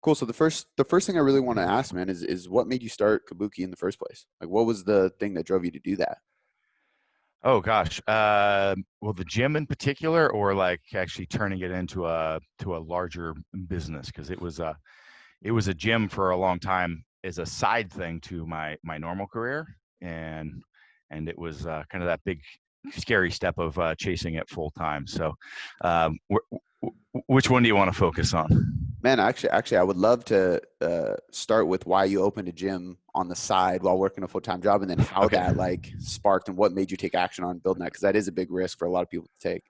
Cool. So the first thing I really want to ask, man, is what made you start Kabuki in the first place? Like, what was the thing that drove you to do that? Oh gosh. Well, the gym in particular, or like actually turning it into a larger business, because it was a gym for a long time as a side thing to my normal career, and it was kind of that big scary step of chasing it full time. So, which one do you want to focus on? Man, actually, I would love to start with why you opened a gym on the side while working a full-time job, and then how Okay. that like sparked and what made you take action on building that, because that is a big risk for a lot of people to take.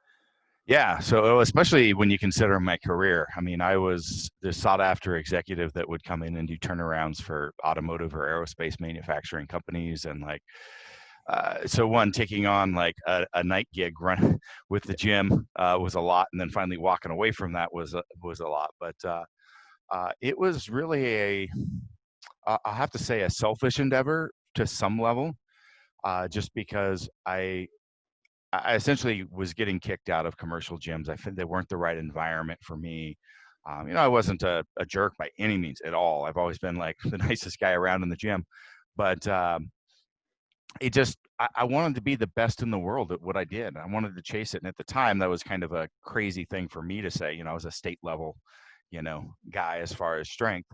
Yeah, so especially when you consider my career, I mean, I was the sought after executive that would come in and do turnarounds for automotive or aerospace manufacturing companies. And like, so one, taking on like a night gig run with the gym was a lot. And then finally walking away from that was a lot. But it was really I have to say, a selfish endeavor to some level, just because I essentially was getting kicked out of commercial gyms. I think they weren't the right environment for me. I wasn't a jerk by any means at all. I've always been like the nicest guy around in the gym, but I wanted to be the best in the world at what I did. I wanted to chase it, and at the time, that was kind of a crazy thing for me to say. I was a state level, guy as far as strength,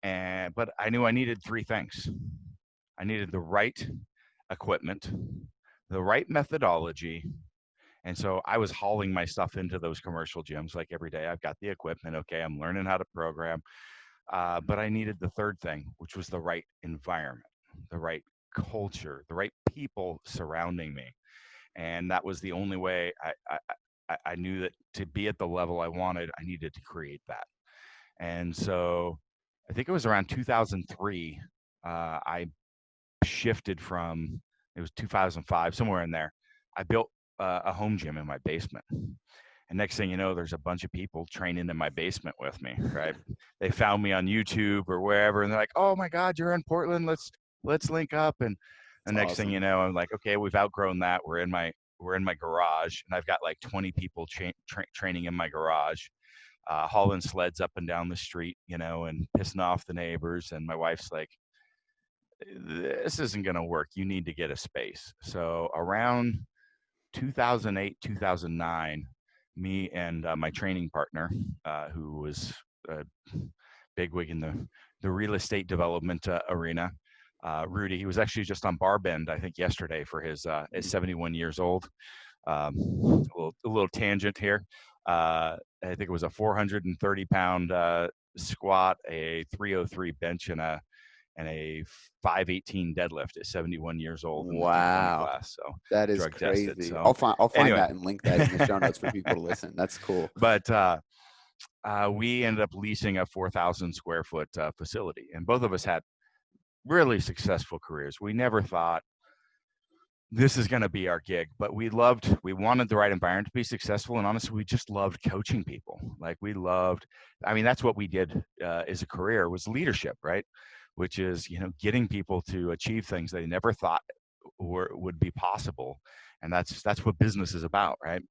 and but I knew I needed three things. I needed the right equipment, the right methodology. And so I was hauling my stuff into those commercial gyms like every day. I've got the equipment. Okay, I'm learning how to program. But I needed the third thing, which was the right environment, the right culture, the right people surrounding me. And that was the only way I knew that to be at the level I wanted, I needed to create that. And so I think it was around 2003, I shifted from, it was 2005, somewhere in there. I built a home gym in my basement. And next thing you know, there's a bunch of people training in my basement with me, right? They found me on YouTube or wherever, and they're like, "Oh my God, you're in Portland. Let's link up." And the It's next thing awesome. you know, I'm like, "Okay, we've outgrown that. We're in my garage, and I've got like 20 people training in my garage, hauling sleds up and down the street, and pissing off the neighbors." And my wife's like, "This isn't going to work. You need to get a space." So around 2008, 2009, me and my training partner, who was a bigwig in the real estate development arena, Rudy, he was actually just on Bar Bend, I think, yesterday for his at 71 years old. A little tangent here. I think it was a 430-pound squat, a 303 bench, and a 518 deadlift at 71 years old in the D20 Wow, class. So that is drug tested. crazy. So I'll find anyway, that and link that in the show notes for people to listen. That's cool. but we ended up leasing a 4,000 square foot facility, and both of us had really successful careers. We never thought this is going to be our gig, but we wanted the right environment to be successful. And honestly, we just loved coaching people. Like I mean, that's what we did as a career, was leadership, right? Which is, getting people to achieve things they never thought would be possible. And that's what business is about, right?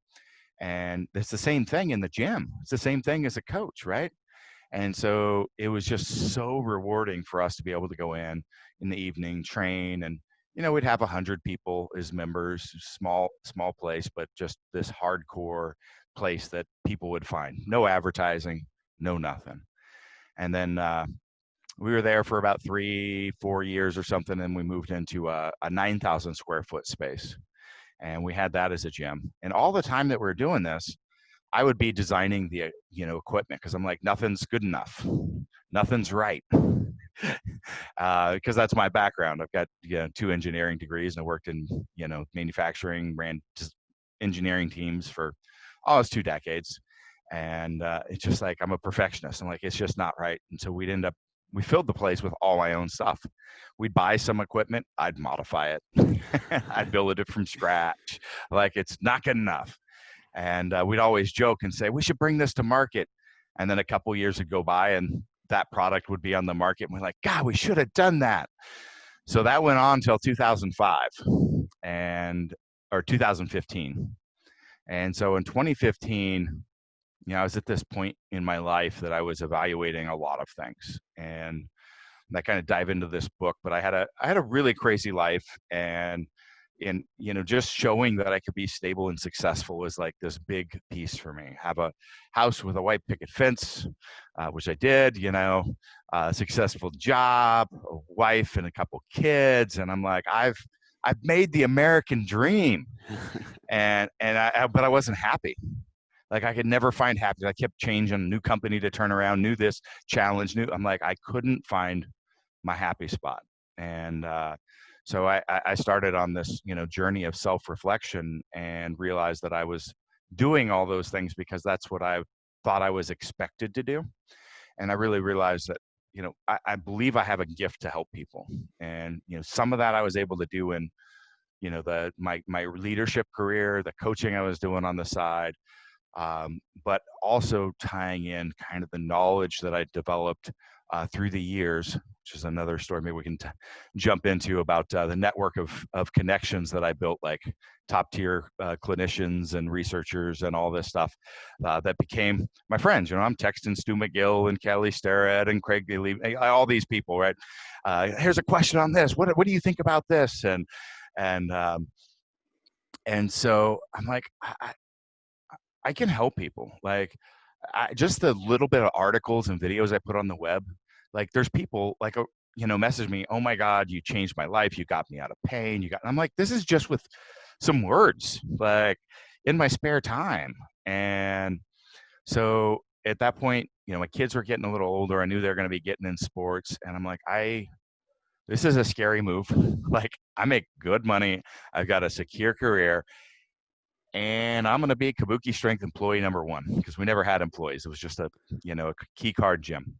And it's the same thing in the gym. It's the same thing as a coach, right? And so it was just so rewarding for us to be able to go in the evening, train, and we'd have 100 people as members, small place, but just this hardcore place that people would find. No advertising, no nothing. And then we were there for about 3-4 years or something, and we moved into a 9,000 square foot space, and we had that as a gym. And all the time that we were doing this, I would be designing the equipment, because I'm like, nothing's good enough, nothing's right, because that's my background. I've got 2 engineering degrees, and I worked in manufacturing, ran engineering teams for almost 2 decades, and it's just like I'm a perfectionist. I'm like, it's just not right, and so we filled the place with all my own stuff. We'd buy some equipment, I'd modify it, I'd build it from scratch. Like, it's not good enough. And we'd always joke and say, we should bring this to market. And then a couple years would go by, and that product would be on the market. And we're like, God, we should have done that. So that went on until 2005 or 2015. And so in 2015, I was at this point in my life that I was evaluating a lot of things, and I kind of dive into this book. But I had a really crazy life, and just showing that I could be stable and successful was like this big piece for me. Have a house with a white picket fence, which I did. A successful job, a wife, and a couple kids, and I'm like, I've made the American dream, but I wasn't happy. Like I could never find happiness. I kept changing, new company to turn around, new this challenge, new. I'm like, I couldn't find my happy spot. And so I started on this, journey of self-reflection and realized that I was doing all those things because that's what I thought I was expected to do. And I really realized that, I believe I have a gift to help people. And, some of that I was able to do in, my leadership career, the coaching I was doing on the side, but also tying in kind of the knowledge that I developed through the years, which is another story maybe we can jump into about the network of connections that I built, like top tier clinicians and researchers and all this stuff that became my friends. I'm texting Stu McGill and Kelly Starrett and Craig Lee, all these people, right? Here's a question on this. What do you think about this? And so I'm like, I can help people. Like, just the little bit of articles and videos I put on the web. Like, there's people like, message me, "Oh my God, you changed my life. You got me out of pain. And I'm like, this is just with some words, like in my spare time." And so at that point, my kids were getting a little older. I knew they were going to be getting in sports, and I'm like, this is a scary move. Like, I make good money. I've got a secure career. And I'm going to be Kabuki Strength employee number one, because we never had employees. It was just a key card gym.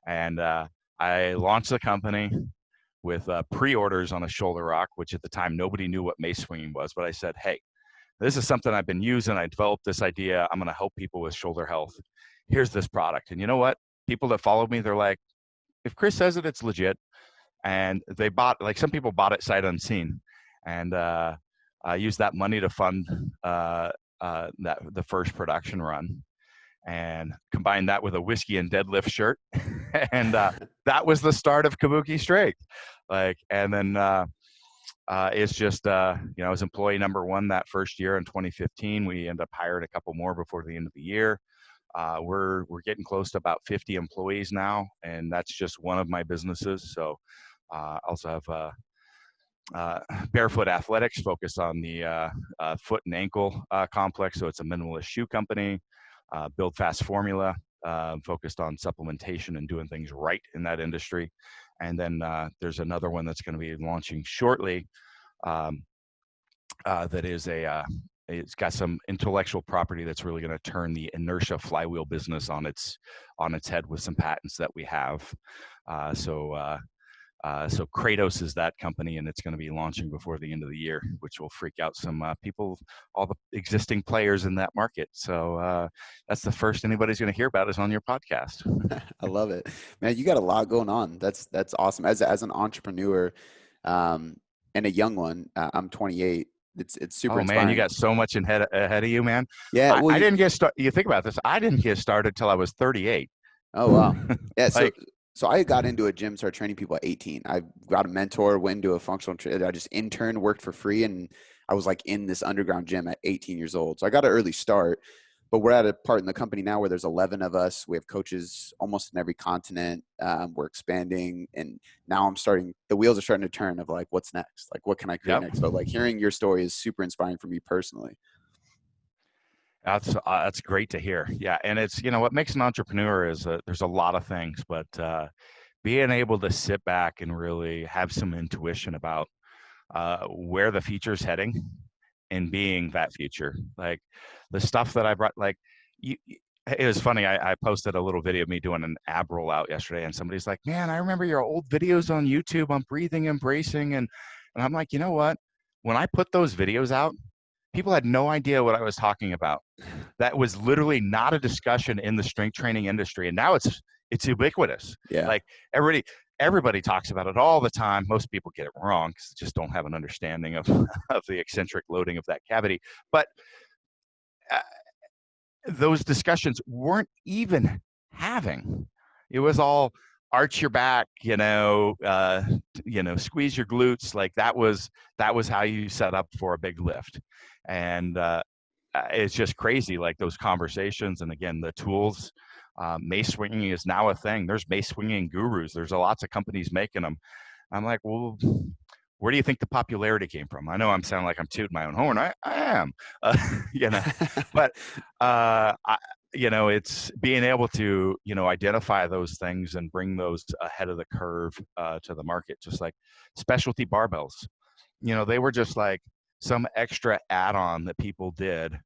And I launched the company with pre-orders on a shoulder rock, which at the time nobody knew what mace swinging was. But I said, hey, this is something I've been using. I developed this idea. I'm going to help people with shoulder health. Here's this product. And you know what? People that followed me, they're like, if Chris says it, it's legit. And they bought, like, some people bought it sight unseen. And I used that money to fund the first production run, and combined that with a whiskey and deadlift shirt, and that was the start of Kabuki Strength. Like, and then it's just I was employee number one that first year in 2015. We ended up hiring a couple more before the end of the year. We're getting close to about 50 employees now, and that's just one of my businesses. So also have Barefoot Athletics, focused on the foot and ankle complex. So it's a minimalist shoe company. Build Fast Formula, focused on supplementation and doing things right in that industry. And then there's another one that's going to be launching shortly that is it's got some intellectual property that's really going to turn the inertia flywheel business on its head with some patents that we have. So Kratos is that company, and it's going to be launching before the end of the year, which will freak out some people, all the existing players in that market. So that's the first anybody's going to hear about is on your podcast. I love it, man. You got a lot going on. That's awesome. As an entrepreneur, and a young one, I'm 28. It's super inspiring. Man, you got so much ahead of you, man. Yeah, well, I didn't get started. You think about this. I didn't get started till I was 38. Oh wow. Yeah. So I got into a gym, started training people at 18. I got a mentor, went into a functional I just interned, worked for free, and I was like in this underground gym at 18 years old. So I got an early start, but we're at a part in the company now where there's 11 of us. We have coaches almost in every continent. We're expanding, and now the wheels are starting to turn of like, what's next? Like, what can I create next? But like, hearing your story is super inspiring for me personally. That's great to hear. Yeah. And it's, what makes an entrepreneur is there's a lot of things, but being able to sit back and really have some intuition about where the future's heading and being that future. Like the stuff that I brought, like it was funny. I posted a little video of me doing an ab rollout yesterday, and somebody's like, man, I remember your old videos on YouTube on breathing and bracing. And I'm like, you know what? When I put those videos out, people had no idea what I was talking about. That was literally not a discussion in the strength training industry. And now it's ubiquitous. Yeah. Like everybody talks about it all the time. Most people get it wrong because they just don't have an understanding of the eccentric loading of that cavity. But those discussions weren't even having. It was all arch your back, squeeze your glutes. Like that was how you set up for a big lift. And it's just crazy, like those conversations. And again, the tools, mace swinging is now a thing. There's mace swinging gurus. There's lots of companies making them. I'm like, well, where do you think the popularity came from? I know I'm sounding like I'm tooting my own horn. I am, but it's being able to, identify those things and bring those ahead of the curve to the market, just like specialty barbells. They were just like some extra add-on that people did.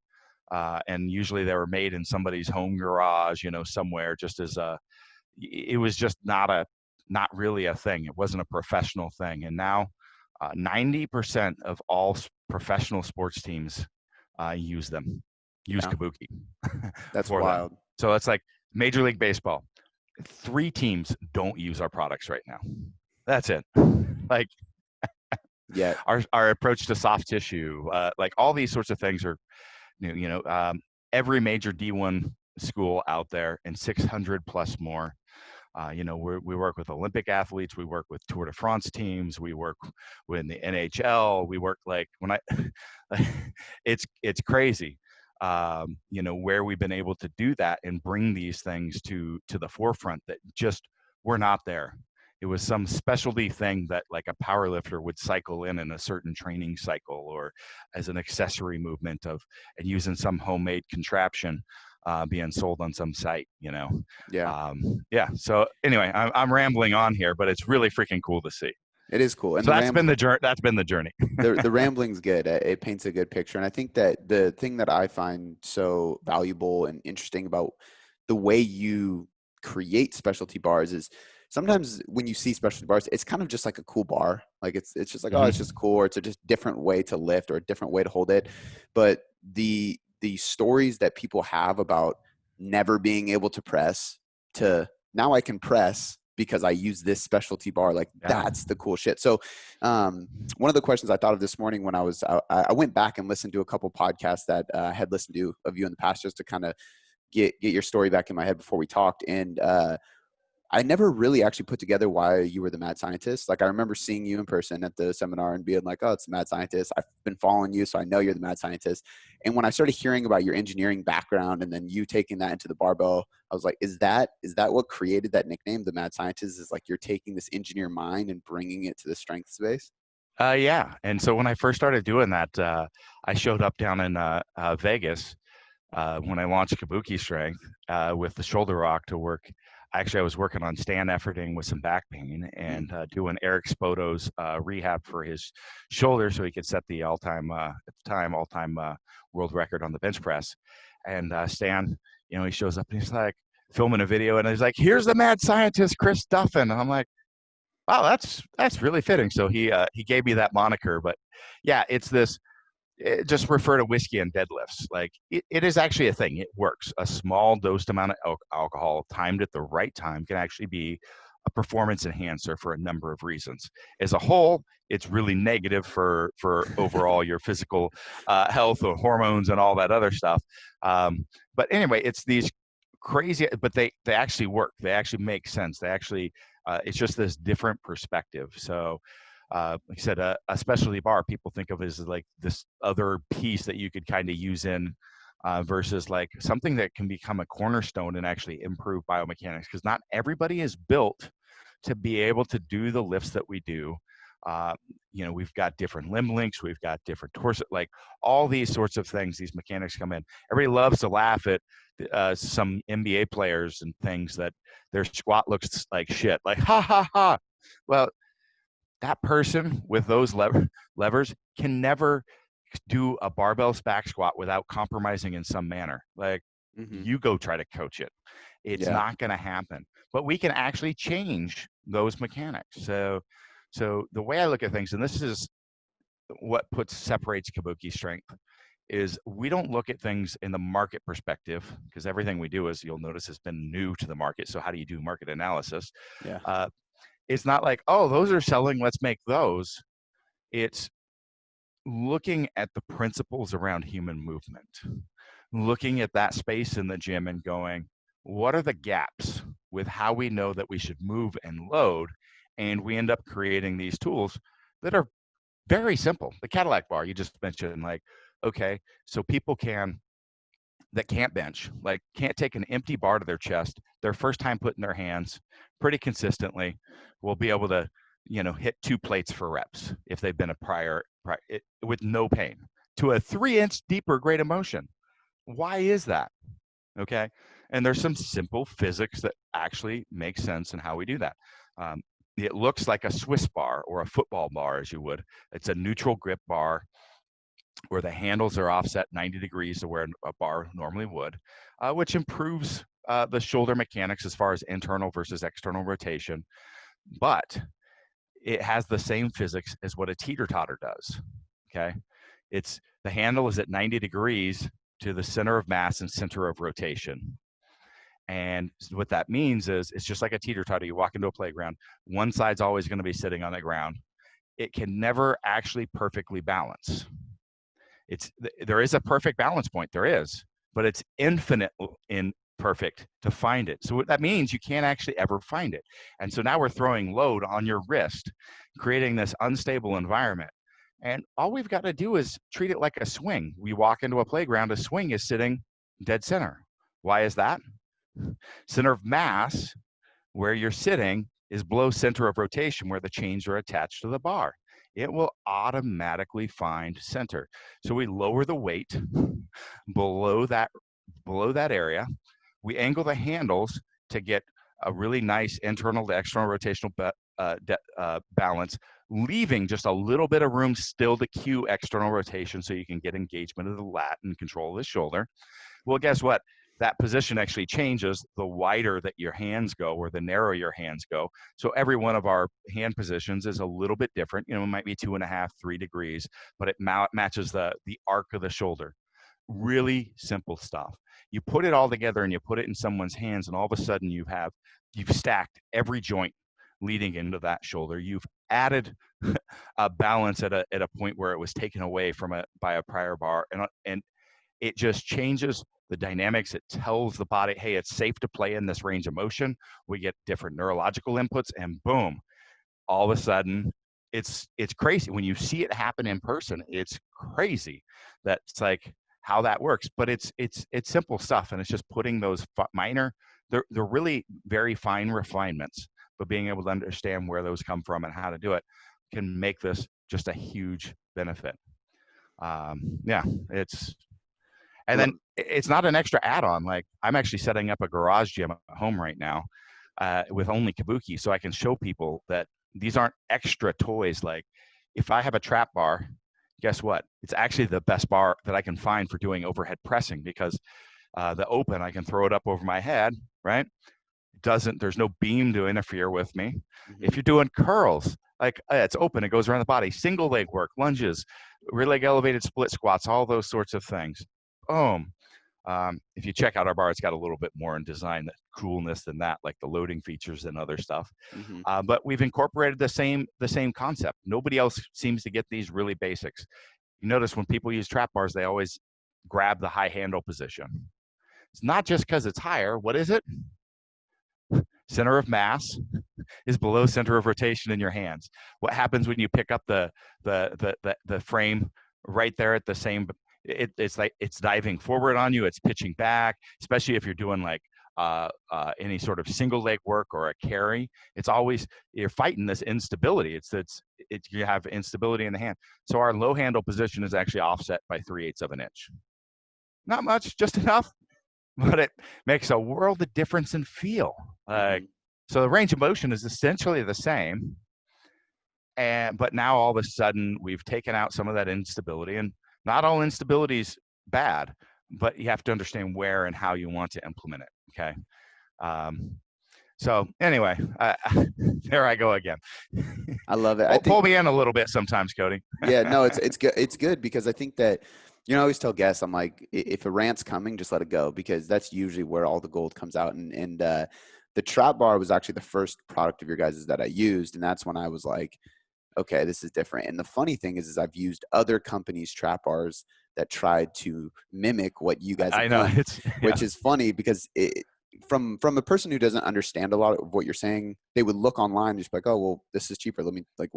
And usually they were made in somebody's home garage, somewhere, just as it was just not really a thing. It wasn't a professional thing. And now 90% of all professional sports teams use Kabuki. That's wild. Them. So it's like Major League Baseball. 3 teams don't use our products right now. That's it. Like, yeah, our approach to soft tissue, like all these sorts of things are, every major D1 school out there and 600 plus more. We work with Olympic athletes. We work with Tour de France teams. We work with the NHL. We work it's crazy. Where we've been able to do that and bring these things to the forefront that just were not there. It was some specialty thing that like a power lifter would cycle in a certain training cycle or as an accessory movement and using some homemade contraption being sold on some site, Yeah. So anyway, I'm rambling on here, but it's really freaking cool to see. It is cool. And so that's been the journey. the rambling's good. It paints a good picture. And I think that the thing that I find so valuable and interesting about the way you create specialty bars is sometimes when you see specialty bars, it's kind of just like a cool bar. Like it's just like, oh, it's just cool. Or it's a just different way to lift or a different way to hold it. But the stories that people have about never being able to press to now I can press because I use this specialty bar, like that's the cool shit. So one of the questions I thought of this morning when I went back and listened to a couple podcasts that I had listened to of you in the past just to kind of get your story back in my head before we talked. And I never really actually put together why you were the mad scientist. Like I remember seeing you in person at the seminar and being like, oh, it's the mad scientist. I've been following you, so I know you're the mad scientist. And when I started hearing about your engineering background and then you taking that into the barbell, I was like, is that what created that nickname, the mad scientist? Is like you're taking this engineer mind and bringing it to the strength space? Yeah. And so when I first started doing that, I showed up down in Vegas when I launched Kabuki Strength with the shoulder rock to work. Actually, I was working on stand efforting with some back pain and doing Eric Spoto's rehab for his shoulder so he could set the all-time world record on the bench press. And Stan, he shows up and he's like filming a video and he's like, here's the mad scientist, Chris Duffin. And I'm like, wow, that's really fitting. So he gave me that moniker. But yeah, it's this. Just refer to whiskey and deadlifts. Like it is actually a thing. It works. A small dosed amount of alcohol timed at the right time can actually be a performance enhancer for a number of reasons. As a whole, it's really negative for overall your physical health or hormones and all that other stuff. But anyway, it's these crazy, but they actually work. They actually make sense. They actually, it's just this different perspective. So like I said, a specialty bar, people think of it as like this other piece that you could kind of use in versus like something that can become a cornerstone and actually improve biomechanics, because not everybody is built to be able to do the lifts that we do. We've got different limb links, we've got different torso, like all these sorts of things, these mechanics come in. Everybody loves to laugh at some NBA players and things that their squat looks like shit, like ha ha ha. Well, that person with those levers can never do a barbell back squat without compromising in some manner. Like you go try to coach it. It's not going to happen, but we can actually change those mechanics. So the way I look at things, and this is what separates Kabuki Strength, is we don't look at things in the market perspective, because everything we do, as you'll notice, has been new to the market. So how do you do market analysis? It's not like, oh, those are selling, let's make those. It's looking at the principles around human movement. looking at that space in the gym and going, what are the gaps with how we know that we should move and load? And we end up creating these tools that are very simple. The Cadillac bar you just mentioned, like, okay, so people that can't bench, like can't take an empty bar to their chest, their first time putting their hands pretty consistently, will be able to, hit 2 plates for reps if they've been a prior with no pain to a 3-inch deeper grade of motion. Why is that? Okay. And there's some simple physics that actually make sense in how we do that. It looks like a Swiss bar or a football bar, as you would. It's a neutral grip bar where the handles are offset 90 degrees to where a bar normally would, which improves the shoulder mechanics as far as internal versus external rotation. But it has the same physics as what a teeter-totter does, okay? The handle is at 90 degrees to the center of mass and center of rotation. And what that means is it's just like a teeter-totter. You walk into a playground, one side's always going to be sitting on the ground. It can never actually perfectly balance. There is a perfect balance point, there is, but it's infinite imperfect to find it. So what that means, you can't actually ever find it. And so now we're throwing load on your wrist, creating this unstable environment. And all we've got to do is treat it like a swing. We walk into a playground, a swing is sitting dead center. Why is that? Center of mass, where you're sitting, is below center of rotation, where the chains are attached to the bar. It will automatically find center. So we lower the weight below that area. We angle the handles to get a really nice internal to external rotational balance, leaving just a little bit of room still to cue external rotation so you can get engagement of the lat and control of the shoulder. Well, guess what? That position actually changes the wider that your hands go or the narrower your hands go. So every one of our hand positions is a little bit different. It might be 2.5, 3 degrees, but it matches the arc of the shoulder. Really simple stuff. You put it all together and you put it in someone's hands, and all of a sudden you've stacked every joint leading into that shoulder. You've added a balance at a point where it was taken away by a prior bar, and it just changes the dynamics. It tells the body, hey, it's safe to play in this range of motion. We get different neurological inputs, and boom, all of a sudden, it's crazy. When you see it happen in person, it's crazy. That's like how that works. But it's simple stuff, and it's just putting those minor, they're really very fine refinements, but being able to understand where those come from and how to do it can make this just a huge benefit. And then it's not an extra add-on. Like, I'm actually setting up a garage gym at home right now with only Kabuki, so I can show people that these aren't extra toys. Like, if I have a trap bar, guess what? It's actually the best bar that I can find for doing overhead pressing, because the open, I can throw it up over my head, right? There's no beam to interfere with me. Mm-hmm. If you're doing curls, like it's open, it goes around the body. Single leg work, lunges, rear leg elevated split squats, all those sorts of things. Boom. If you check out our bar, it's got a little bit more in design coolness than that, like the loading features and other stuff. Mm-hmm. But we've incorporated the same concept. Nobody else seems to get these really basics. You notice when people use trap bars, they always grab the high handle position. It's not just because it's higher. What is it? Center of mass is below center of rotation in your hands. What happens when you pick up the frame right there at the same? It's like it's diving forward on you. It's pitching back, especially if you're doing like any sort of single leg work or a carry. It's always, you're fighting this instability. You have instability in the hand. So our low handle position is actually offset by 3/8 of an inch. Not much, just enough, but it makes a world of difference in feel. So the range of motion is essentially the same, but now all of a sudden we've taken out some of that instability. And not all instability is bad, but you have to understand where and how you want to implement it. Okay. So anyway, there I go again. I love it. Pull me in a little bit sometimes, Cody. Yeah, no, it's good. It's good because I think that, I always tell guests, I'm like, if a rant's coming, just let it go, because that's usually where all the gold comes out. And the trap bar was actually the first product of your guys' that I used. And that's when I was like, okay, this is different. And the funny thing is I've used other companies' trap bars that tried to mimic what you guys have I know done, it's which is funny because from a person who doesn't understand a lot of what you're saying, they would look online and just be like, oh, well, this is cheaper. Let me, like,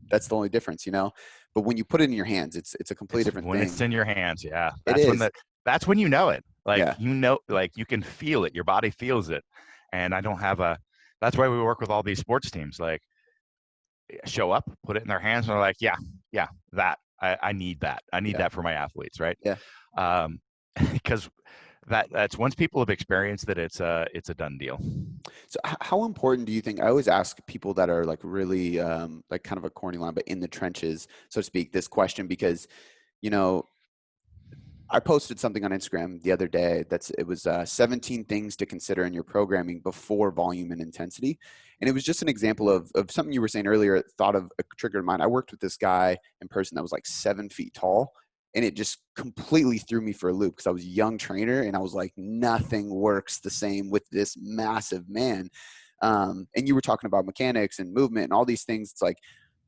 that's the only difference, you know? But when you put it in your hands, it's a completely it's different when it's thing. in your hands. Yeah. It That's when is. that's when you know it. Like, Yeah. you know, like you can feel it. Your body feels it. And that's why we work with all these sports teams. Like, show up, put it in their hands, and they're like, yeah, that I need that. I need Yeah. that for my athletes, right? Yeah. Because that's once people have experienced that, it's a done deal. So how important do you think, I always ask people that are like really like kind of a corny line, but in the trenches, so to speak, this question, because, you know, I posted something on Instagram the other day it was 17 things to consider in your programming before volume and intensity. And it was just an example of something you were saying earlier, thought of a trigger in mind. I worked with this guy in person that was like 7 feet tall, and it just completely threw me for a loop because I was a young trainer and I was like, nothing works the same with this massive man. And you were talking about mechanics and movement and all these things. It's like,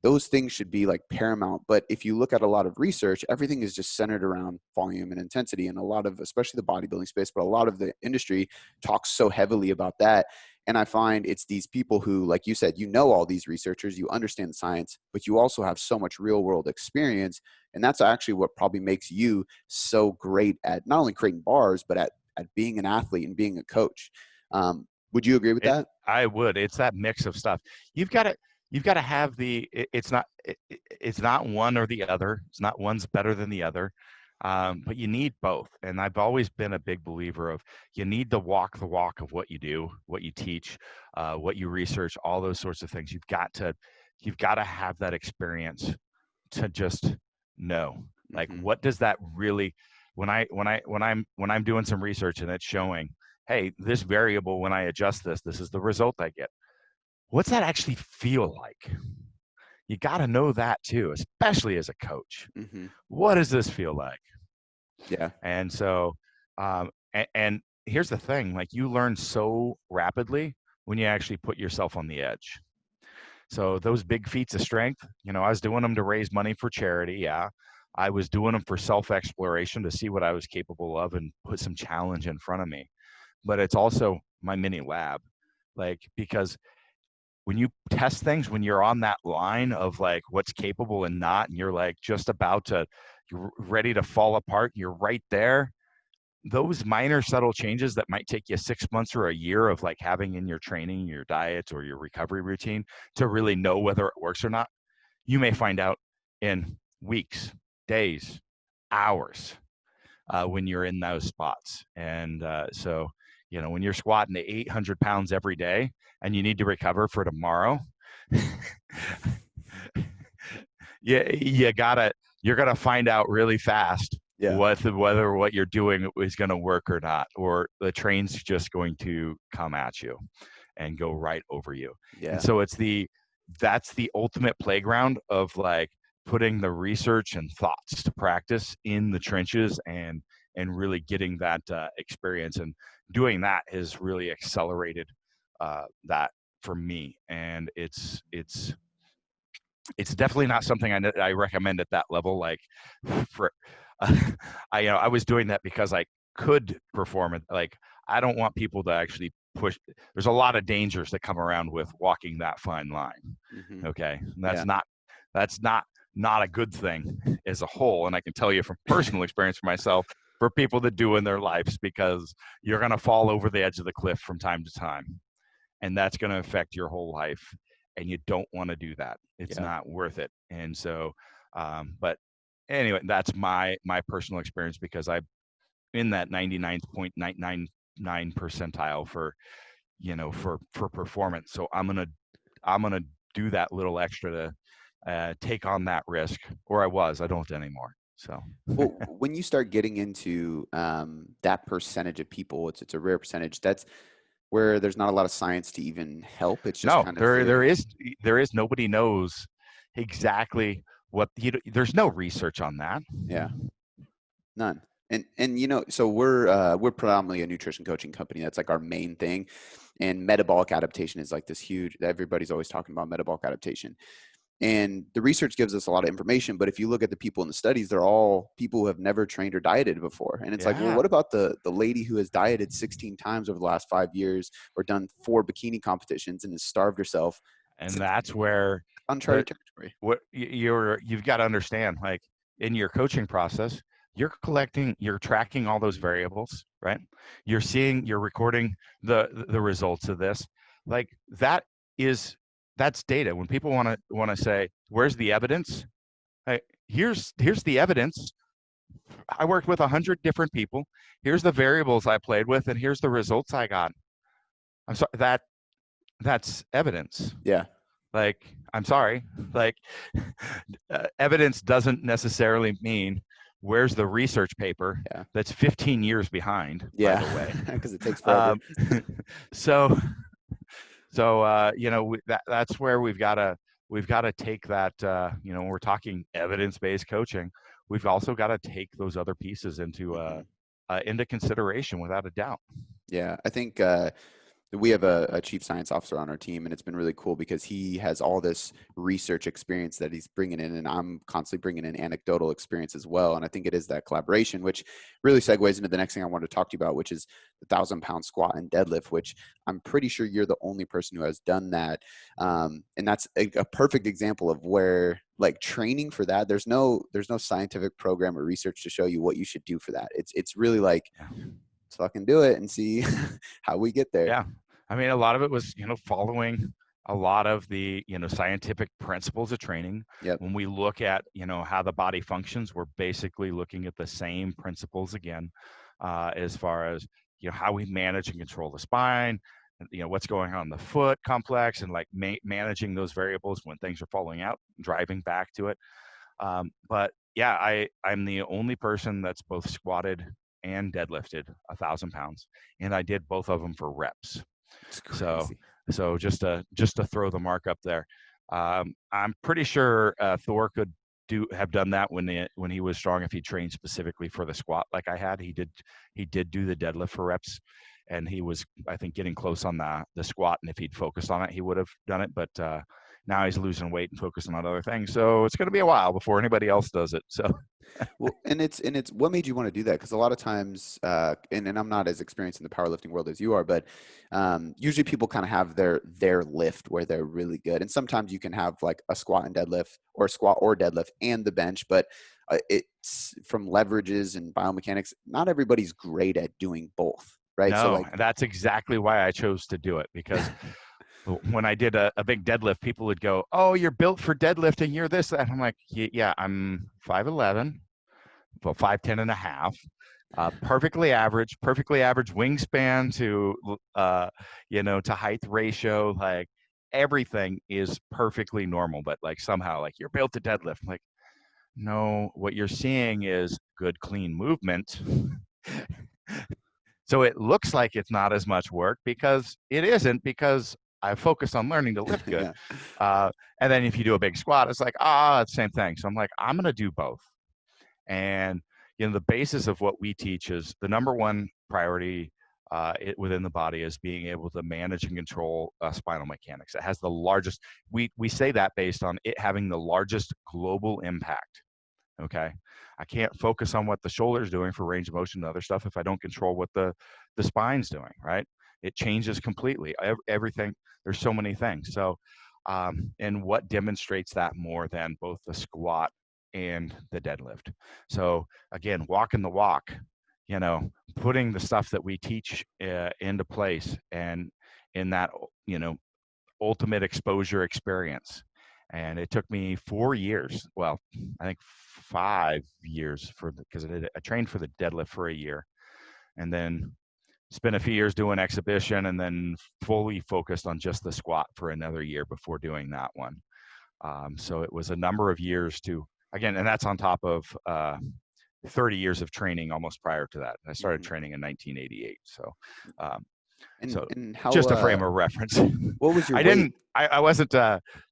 those things should be like paramount. But if you look at a lot of research, everything is just centered around volume and intensity. And a lot of, especially the bodybuilding space, but a lot of the industry talks so heavily about that. And I find it's these people who, like you said, you know, all these researchers, you understand the science, but you also have so much real world experience. And that's actually what probably makes you so great at not only creating bars, but at being an athlete and being a coach. Would you agree with that? I would. It's that mix of stuff. You've got to have it's not one or the other. It's not one's better than the other. But you need both. And I've always been a big believer of, you need to walk the walk of what you do, what you teach, what you research, all those sorts of things. You've got to have that experience to just know, like, Mm-hmm. what does that really, when I'm doing some research and it's showing, hey, this variable, when I adjust this is the result I get. What's that actually feel like? You got to know that too, especially as a coach. Mm-hmm. What does this feel like? Yeah. And so, and here's the thing, like, you learn so rapidly when you actually put yourself on the edge. So those big feats of strength, I was doing them to raise money for charity. Yeah. I was doing them for self-exploration to see what I was capable of and put some challenge in front of me. But it's also my mini lab, like, because when you test things, when you're on that line of like what's capable and not, and you're like just you're ready to fall apart, you're right there. Those minor subtle changes that might take you 6 months or a year of like having in your training, your diet, or your recovery routine to really know whether it works or not, you may find out in weeks, days, hours, when you're in those spots. And so, when you're squatting to 800 pounds every day and you need to recover for tomorrow, you're gonna find out really fast Yeah. whether what you're doing is going to work or not, or the train's just going to come at you and go right over you. Yeah. And so that's the ultimate playground of like putting the research and thoughts to practice in the trenches, and really getting that experience, and doing that has really accelerated that for me. And it's definitely not something I recommend at that level. Like, for I was doing that because I could perform it. Like, I don't want people to actually push. There's a lot of dangers that come around with walking that fine line. Mm-hmm. Okay, and Yeah. that's not a good thing as a whole. And I can tell you from personal experience for myself, for people that do in their lives, because you're going to fall over the edge of the cliff from time to time, and that's going to affect your whole life. And you don't want to do that. It's Yeah. not worth it. And so, but anyway, that's my personal experience, because I'm in that 99.999 percentile for performance. So I'm gonna do that little extra to take on that risk. Or I don't anymore. So Well, when you start getting into that percentage of people, it's a rare percentage. That's where there's not a lot of science to even help. It's just no, kind of there theory. is nobody knows exactly what there's no research on that. Yeah, none. And so we're predominantly a nutrition coaching company. That's like our main thing. And metabolic adaptation is like this huge. Everybody's always talking about metabolic adaptation. And the research gives us a lot of information, but if you look at the people in the studies, they're all people who have never trained or dieted before. And it's like, well, Yeah. what about the lady who has dieted 16 times over the last 5 years or done 4 bikini competitions and has starved herself? It's And that's where uncharted the territory. what you've got to understand, like in your coaching process, you're tracking all those variables, right? You're recording the results of this. Like that's data. When people want to say, where's the evidence? Hey, here's the evidence. I worked with 100 different people. Here's the variables I played with, and here's the results I got. I'm sorry, that's evidence. Yeah. Like, I'm sorry, like evidence doesn't necessarily mean where's the research paper that's 15 years behind, by the way. Because it takes forever. So that's where we've got to take that, when we're talking evidence-based coaching, we've also got to take those other pieces into consideration without a doubt. Yeah, I think we have a chief science officer on our team, and it's been really cool because he has all this research experience that he's bringing in, and I'm constantly bringing in anecdotal experience as well. And I think it is that collaboration, which really segues into the next thing I wanted to talk to you about, which is the 1,000-pound squat and deadlift, which I'm pretty sure you're the only person who has done that. And that's a perfect example of where, like, training for that, there's no scientific program or research to show you what you should do for that. It's really like, let's fucking do it and see how we get there. Yeah. I mean, a lot of it was, following a lot of the, scientific principles of training. Yep. When we look at, how the body functions, we're basically looking at the same principles again, as far as, how we manage and control the spine, what's going on in the foot complex, and like managing those variables when things are falling out, driving back to it. But yeah, I'm the only person that's both squatted and deadlifted 1,000 pounds, and I did both of them for reps. So just to throw the mark up there, I'm pretty sure Thor could have done that when he was strong, if he trained specifically for the squat like I had. He did do the deadlift for reps, and he was, I think, getting close on the squat, and if he'd focused on it, he would have done it. But now he's losing weight and focusing on other things, so it's going to be a while before anybody else does it. So well, and it's what made you want to do that? Because a lot of times, and I'm not as experienced in the powerlifting world as you are, but usually people kind of have their lift where they're really good, and sometimes you can have like a squat and deadlift, or a squat or deadlift and the bench, but it's from leverages and biomechanics. Not everybody's great at doing both, right? No, So like, that's exactly why I chose to do it, because when I did a big deadlift, people would go, "Oh, you're built for deadlifting. You're this, that." I'm like, "Yeah, I'm 5'11", well, 5'10 and a half, perfectly average wingspan to height ratio. Like, everything is perfectly normal, but like somehow, like, you're built to deadlift." I'm like, no, what you're seeing is good, clean movement. So it looks like it's not as much work, because it isn't, because I focus on learning to lift good. And then if you do a big squat, it's like, it's the same thing. So I'm like, I'm going to do both. And, the basis of what we teach is the number one priority within the body is being able to manage and control spinal mechanics. It has the largest, we say that based on it having the largest global impact. Okay. I can't focus on what the shoulder's doing for range of motion and other stuff if I don't control what the spine's doing, right? It changes completely. Everything, there's so many things. So, and what demonstrates that more than both the squat and the deadlift? So again, walking the walk, putting the stuff that we teach into place, and in that, ultimate exposure experience. And it took me 4 years. Well, I think 5 years because I trained for the deadlift for a year, and then spent a few years doing exhibition, and then fully focused on just the squat for another year before doing that one. So it was a number of years and that's on top of 30 years of training almost prior to that. I started training in 1988. So, and how, just a frame of reference. What was your weight? I wasn't,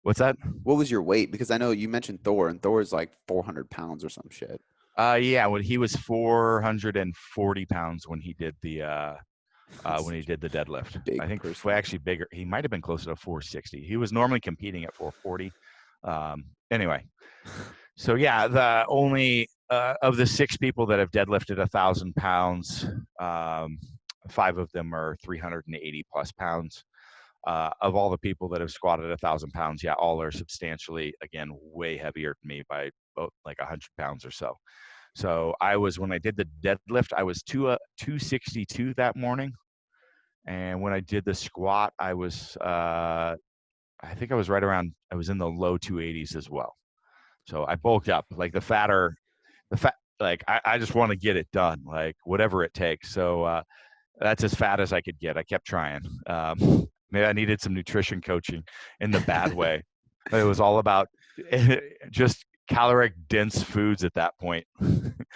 what's that? What was your weight? Because I know you mentioned Thor, and Thor's like 400 pounds or some shit. Yeah, when he was 440 pounds when he did the deadlift. I think actually bigger. He might have been closer to 460. He was normally competing at 440. Anyway, so yeah, the only of the 6 people that have deadlifted 1,000 pounds, 5 of them are 380 plus pounds. Of all the people that have squatted 1,000 pounds, yeah, all are substantially, again, way heavier than me by like 100 pounds or so. So when I did the deadlift, I was 262 that morning. And when I did the squat, I think I was I was in the low 280s as well. So I bulked up. Like like I just want to get it done, like whatever it takes. So that's as fat as I could get. I kept trying. Maybe I needed some nutrition coaching in the bad way. It was all about just caloric dense foods at that point.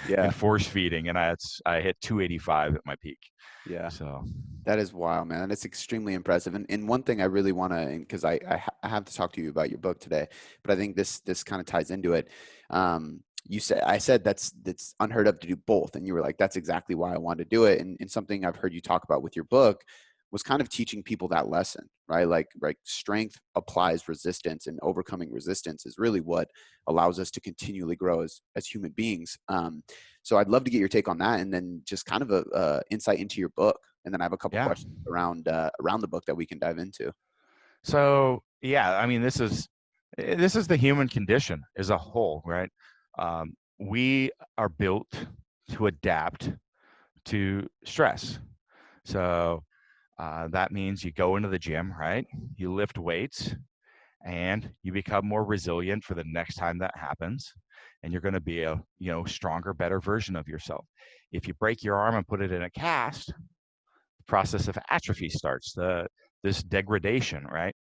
Yeah. And force feeding, and I hit 285 at my peak. Yeah. So that is wild, man. It's extremely impressive. And one thing I really want to, because I have to talk to you about your book today, but I think this kind of ties into it. I said that's unheard of to do both, and you were like, that's exactly why I wanted to do it. And something I've heard you talk about with your book was kind of teaching people that lesson, right? Like strength applies resistance, and overcoming resistance is really what allows us to continually grow as human beings. So I'd love to get your take on that, and then just kind of a insight into your book. And then I have a couple questions around the book that we can dive into. So yeah, I mean, this is the human condition as a whole, right? We are built to adapt to stress. So that means you go into the gym, right? You lift weights, and you become more resilient for the next time that happens, and you're going to be a stronger, better version of yourself. If you break your arm and put it in a cast, the process of atrophy starts, this degradation, right?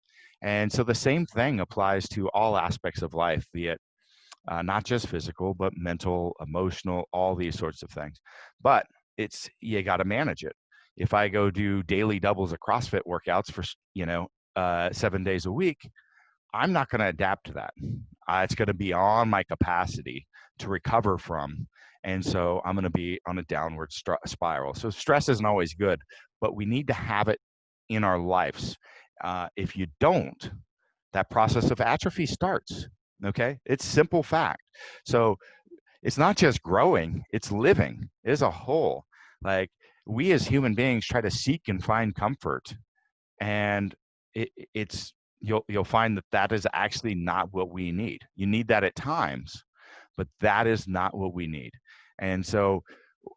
And so the same thing applies to all aspects of life, be it not just physical, but mental, emotional, all these sorts of things. But you got to manage it. If I go do daily doubles of CrossFit workouts for 7 days a week, I'm not going to adapt to that. It's going to be on my capacity to recover from. And so I'm going to be on a downward spiral. So stress isn't always good, but we need to have it in our lives. If you don't, that process of atrophy starts. Okay. It's simple fact. So it's not just growing, it's living as a whole. Like, we as human beings try to seek and find comfort, and you'll find that is actually not what we need. You need that at times, but that is not what we need. And so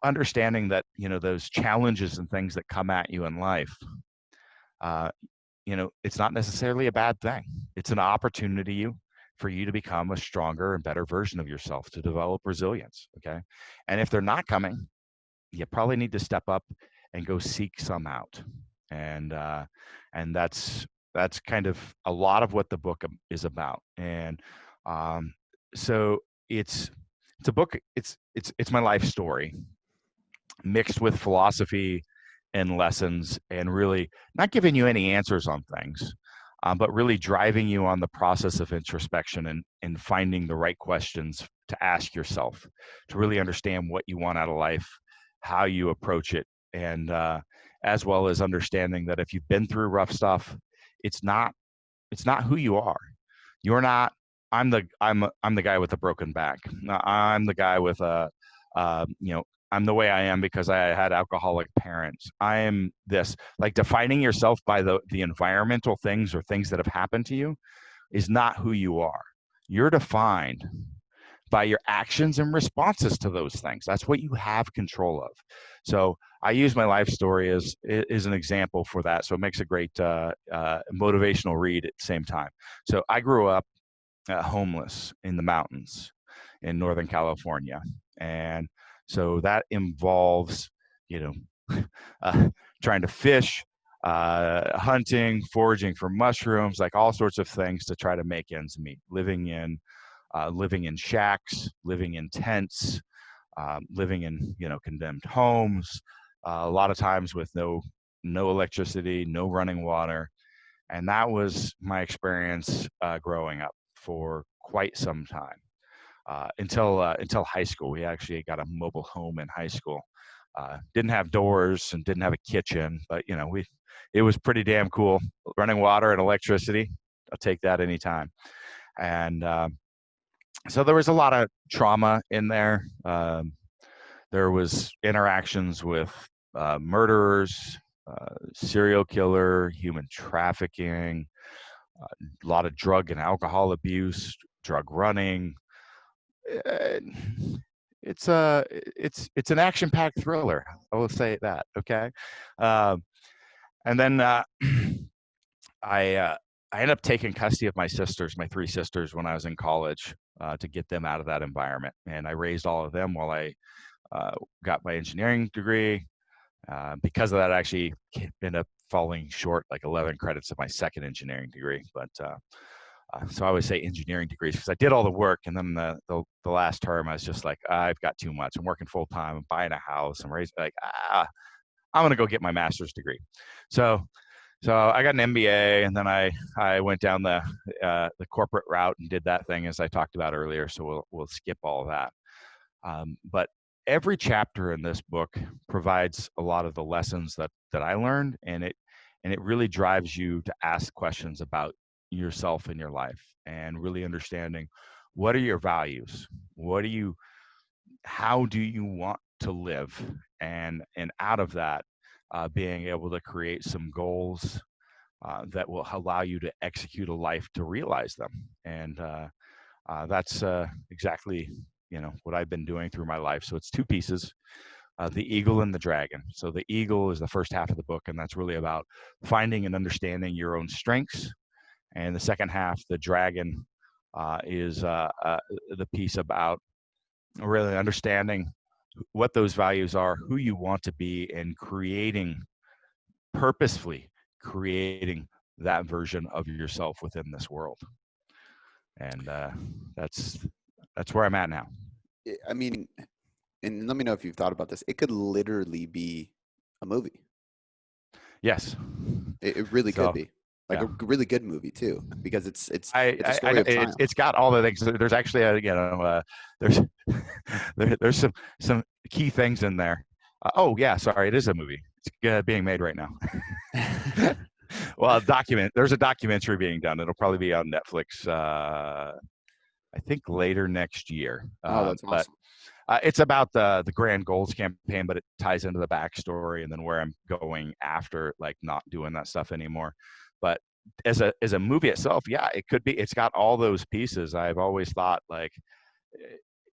understanding that, those challenges and things that come at you in life, it's not necessarily a bad thing. It's an opportunity for you to become a stronger and better version of yourself, to develop resilience. Okay. And if they're not coming, you probably need to step up and go seek some out. And that's kind of a lot of what the book is about. And so it's a book. It's my life story mixed with philosophy and lessons, and really not giving you any answers on things, but really driving you on the process of introspection and finding the right questions to ask yourself, to really understand what you want out of life, how you approach it, and as well as understanding that if you've been through rough stuff, it's not who you are. You're not. I'm the guy with a broken back. I'm the guy with I'm the way I am because I had alcoholic parents. I am this. Like, defining yourself by the environmental things or things that have happened to you is not who you are. You're defined by your actions and responses to those things. That's what you have control of. So I use my life story as an example for that. So it makes a great motivational read at the same time. So I grew up homeless in the mountains in Northern California. And so that involves, trying to fish, hunting, foraging for mushrooms, like all sorts of things to try to make ends meet, living in shacks, living in tents, living in, condemned homes, a lot of times with no electricity, no running water. And that was my experience growing up for quite some time. Until high school. We actually got a mobile home in high school. Didn't have doors and didn't have a kitchen, but it was pretty damn cool. Running water and electricity, I'll take that anytime. And so there was a lot of trauma in there. There was interactions with murderers, serial killer, human trafficking, a lot of drug and alcohol abuse, drug running. Uh, it's an action-packed thriller. I will say that. Okay, and then I ended up taking custody of my sisters, my three sisters, when I was in college to get them out of that environment, and I raised all of them while I got my engineering degree. Because of that, I actually ended up falling short like 11 credits of my second engineering degree. But so I always say engineering degrees because I did all the work, and then the last term I was just like, I've got too much. I'm working full time. I'm buying a house. I'm raising I'm gonna go get my master's degree. So I got an MBA, and then I went down the corporate route and did that thing as I talked about earlier. So we'll skip all of that. But every chapter in this book provides a lot of the lessons that I learned, and it really drives you to ask questions about yourself and your life, and really understanding what are your values, how do you want to live, and out of that, being able to create some goals that will allow you to execute a life to realize them. And that's exactly what I've been doing through my life. So it's two pieces, the eagle and the dragon. So the eagle is the first half of the book, and that's really about finding and understanding your own strengths. And the second half, the dragon, is the piece about really understanding what those values are, who you want to be, and purposefully creating that version of yourself within this world. And that's where I'm at now. I mean, and let me know if you've thought about this. It could literally be a movie. Yes, it really could be. Like a really good movie too, because it's a story of triumph. It's got all the things. There's actually there's some key things in there. Oh yeah, sorry, it is a movie. It's being made right now. Well, there's a documentary being done. It'll probably be on Netflix. I think later next year. Oh, that's awesome. But it's about the Grand Goals campaign, but it ties into the backstory and then where I'm going after, like not doing that stuff anymore. But as a movie itself, yeah, it could be. It's got all those pieces. I've always thought like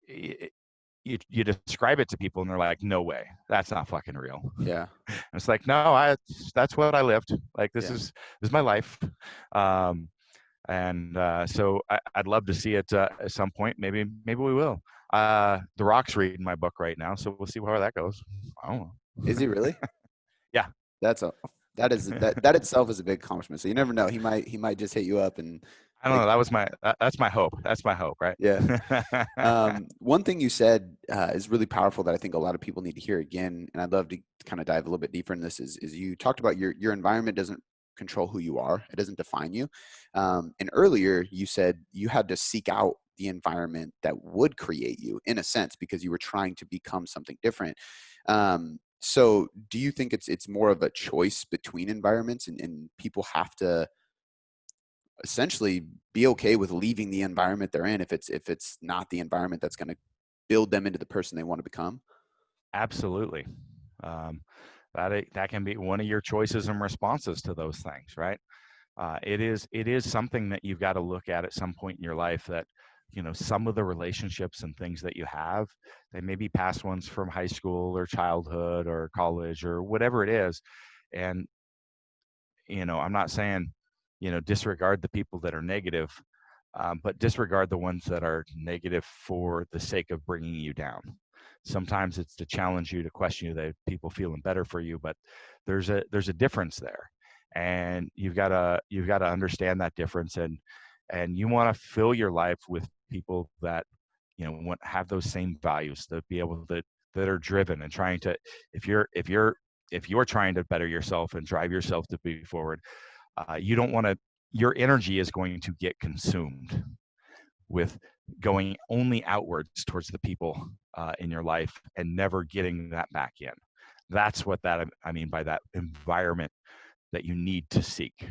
you describe it to people and they're like, no way, that's not fucking real. Yeah. And it's like, no, that's what I lived. Like this is my life. And so I'd love to see it at some point. Maybe we will. The Rock's reading my book right now, so we'll see where that goes. I don't know. Is he really? Yeah. That itself is a big accomplishment. So you never know. He might just hit you up and. I don't know. That's my hope. That's my hope, right? Yeah. One thing you said is really powerful that I think a lot of people need to hear again, and I'd love to kind of dive a little bit deeper in this. Is you talked about your environment doesn't control who you are. It doesn't define you. And earlier you said you had to seek out the environment that would create you, in a sense, because you were trying to become something different. So do you think it's more of a choice between environments, and people have to essentially be okay with leaving the environment they're in if it's not the environment that's going to build them into the person they want to become? Absolutely. That can be one of your choices and responses to those things, right? It is something that you've got to look at some point in your life, that some of the relationships and things that you have, they may be past ones from high school or childhood or college or whatever it is. And I'm not saying disregard the people that are negative, but disregard the ones that are negative for the sake of bringing you down. Sometimes it's to challenge you, to question you, that people feeling better for you, but there's a difference there, and you've got to understand that difference, and you want to fill your life with people that have those same values, to be able to, that are driven and trying to, if you're trying to better yourself and drive yourself to be forward, you don't want to, your energy is going to get consumed with going only outwards towards the people in your life and never getting that back in. That's what I mean by that environment that you need to seek.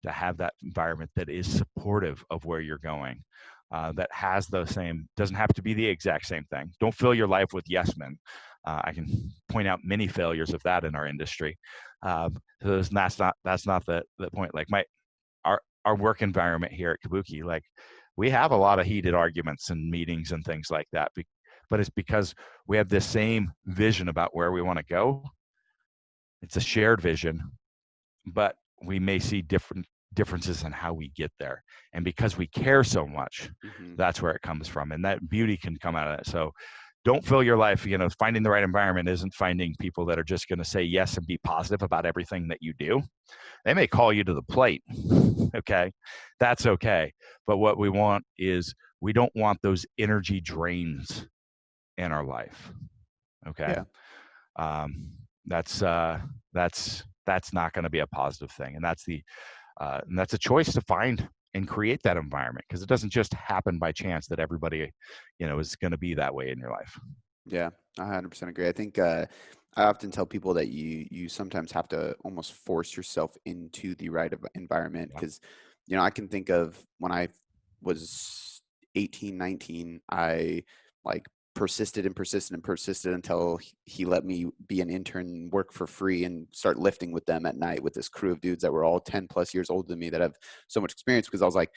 to have that environment that is supportive of where you're going, that has the same, doesn't have to be the exact same thing. Don't fill your life with yes men. I can point out many failures of that in our industry. So that's not the point. Like our work environment here at Kabuki, like we have a lot of heated arguments and meetings and things like that, but it's because we have this same vision about where we want to go. It's a shared vision, but we may see differences in how we get there. And because we care so much, that's where it comes from. And that beauty can come out of it. So don't fill your life, finding the right environment isn't finding people that are just going to say yes and be positive about everything that you do. They may call you to the plate. Okay. That's okay. But what we want is, we don't want those energy drains in our life. Okay. Yeah. That's not going to be a positive thing. And that's a choice to find and create that environment, because it doesn't just happen by chance that everybody, is going to be that way in your life. Yeah, I 100% agree. I think I often tell people that you sometimes have to almost force yourself into the right environment, because, I can think of when I was 18, 19, I like persisted until he let me be an intern and work for free and start lifting with them at night with this crew of dudes that were all 10 plus years older than me that have so much experience, because I was like,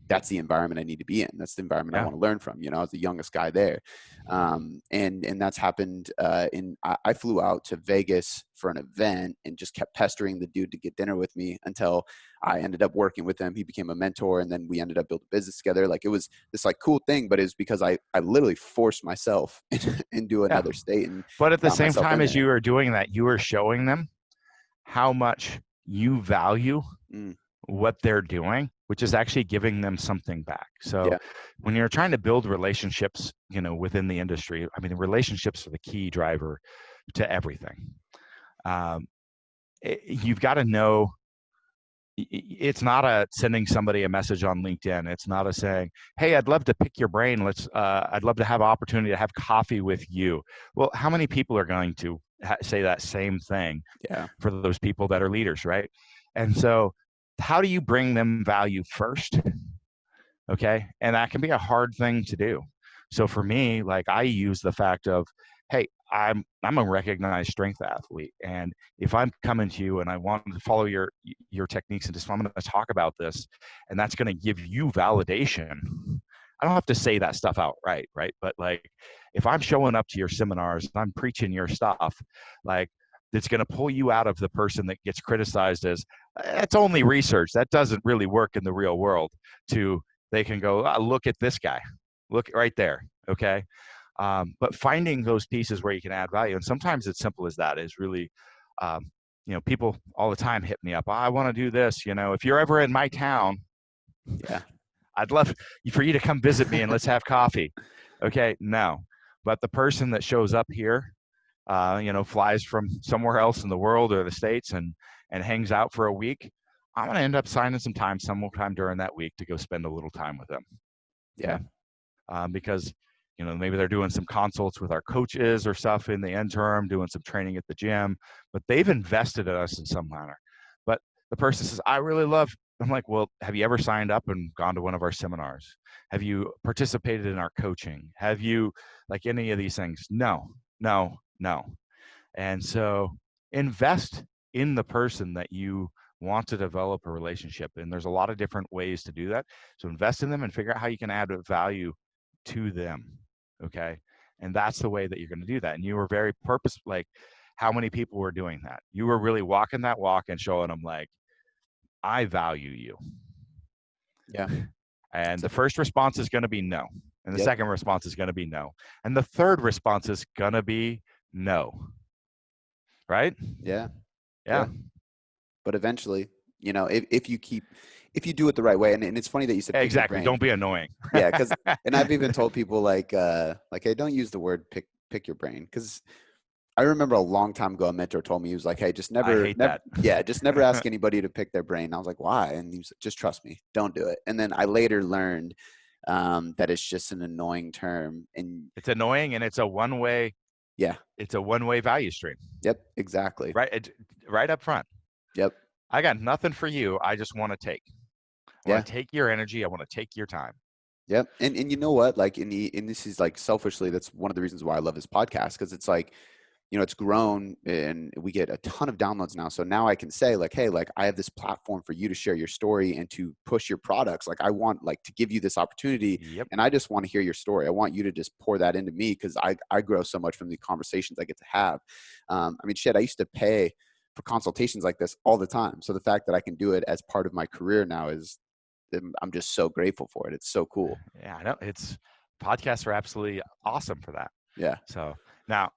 that's the environment I need to be in. That's the environment I want to learn from. I was the youngest guy there. And that's happened. I flew out to Vegas for an event and just kept pestering the dude to get dinner with me until I ended up working with him. He became a mentor, and then we ended up building a business together. Like, it was this like cool thing, but it was because I literally forced myself into another state. But at the same time as you were doing that, you were showing them how much you value what they're doing, which is actually giving them something back. So when you're trying to build relationships, within the industry, I mean, the relationships are the key driver to everything. You've got to know, it's not sending somebody a message on LinkedIn. It's not saying, hey, I'd love to pick your brain. I'd love to have an opportunity to have coffee with you. Well, how many people are going to say that same thing for those people that are leaders, right? And so how do you bring them value first? Okay. And that can be a hard thing to do. So for me, like, I use the fact of, hey, I'm a recognized strength athlete. And if I'm coming to you and I want to follow your techniques and just, I'm going to talk about this, and that's going to give you validation. I don't have to say that stuff outright, right? But like, if I'm showing up to your seminars and I'm preaching your stuff, like, it's going to pull you out of the person that gets criticized as, it's only research, that doesn't really work in the real world, to they can go, oh, look at this guy, look right there. Okay. But finding those pieces where you can add value. And sometimes it's simple as that, is really, people all the time hit me up. Oh, I want to do this. If you're ever in my town, I'd love for you to come visit me and let's have coffee. Okay. No, but the person that shows up here, flies from somewhere else in the world or the States and hangs out for a week, I'm going to end up signing some time sometime during that week to go spend a little time with them. Because, maybe they're doing some consults with our coaches or stuff in the interim, doing some training at the gym, but they've invested in us in some manner. But the person says, I really love, I'm like, well, have you ever signed up and gone to one of our seminars? Have you participated in our coaching? Have you, like, any of these things? No. And so invest in the person that you want to develop a relationship. And there's a lot of different ways to do that. So invest in them and figure out how you can add value to them. Okay. And that's the way that you're going to do that. And you were very like, how many people were doing that? You were really walking that walk and showing them, like, I value you. Yeah. And the first response is going to be no. And the second response is going to be no. And the third response is going to be no. Right? Yeah. Yeah. But eventually, if you do it the right way, and it's funny that you said exactly, don't be annoying. Yeah, because and I've even told people like hey, don't use the word pick your brain, because I remember a long time ago a mentor told me, he was like, hey, just never ask anybody to pick their brain. And I was like, why? And he was like, just trust me, don't do it. And then I later learned that it's just an annoying term, and it's annoying, and it's a one-way. It's a one-way value stream. Yep, exactly. Right up front. Yep. I got nothing for you. I just want to take. I Yeah. want to take your energy. I want to take your time. Yep. And you know what? Like and this is like selfishly, that's one of the reasons why I love this podcast, because it's like, you know, it's grown and we get a ton of downloads now. So now I can say like, hey, like I have this platform for you to share your story and to push your products. Like I want like to give you this opportunity, Yep. and I just want to hear your story. I want you to just pour that into me, because I grow so much from the conversations I get to have. I mean, shit, I used to pay for consultations like this all the time. So the fact that I can do it as part of my career now is, I'm just so grateful for it. It's so cool. Yeah, I know. Podcasts are absolutely awesome for that. Yeah. So now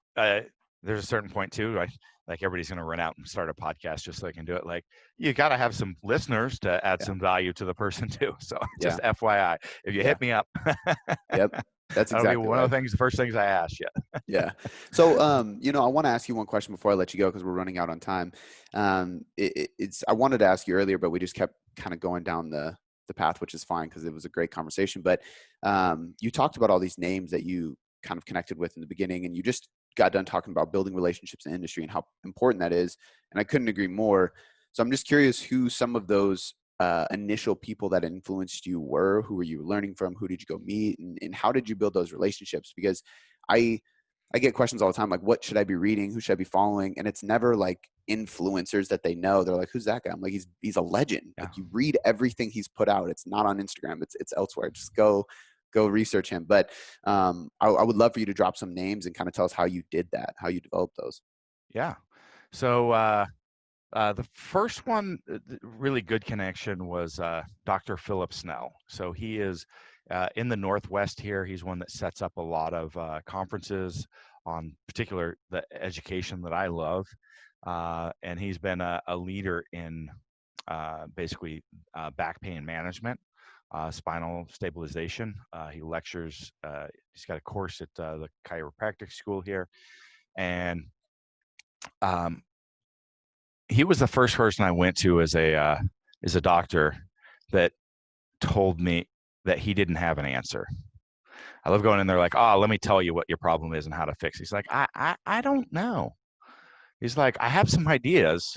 there's a certain point too, like everybody's going to run out and start a podcast just so they can do it. Like you got to have some listeners to add Yeah. some value to the person too. So Yeah. just FYI, if you Yeah. hit me up, Yep. That's that'll be exactly one of right. the first things I ask you. Yeah. So, you know, I want to ask you one question before I let you go, because we're running out on time. It's I wanted to ask you earlier, but we just kept kind of going down the path, which is fine because it was a great conversation. But you talked about all these names that you kind of connected with in the beginning, and you just got done talking about building relationships in industry and how important that is. And I couldn't agree more. So I'm just curious who some of those initial people that influenced you were. Who were you learning from? Who did you go meet? And how did you build those relationships? Because I I get questions all the time, like, what should I be reading? Who should I be following? And it's never like influencers that they know. They're like, who's that guy? I'm like, he's a legend. Yeah. Like, you read everything he's put out. It's not on Instagram. It's elsewhere. Just go research him. But I would love for you to drop some names and kind of tell us how you did that, how you developed those. Yeah. So the first one, really good connection, was Dr. Philip Snell. So he is in the Northwest here. He's one that sets up a lot of conferences on particular the education that I love. And he's been a leader in basically back pain management, spinal stabilization. He lectures, he's got a course at the chiropractic school here. And um, he was the first person I went to as a doctor that told me that he didn't have an answer. I love going in there like, oh, let me tell you what your problem is and how to fix it. He's like, I don't know. He's like, I have some ideas,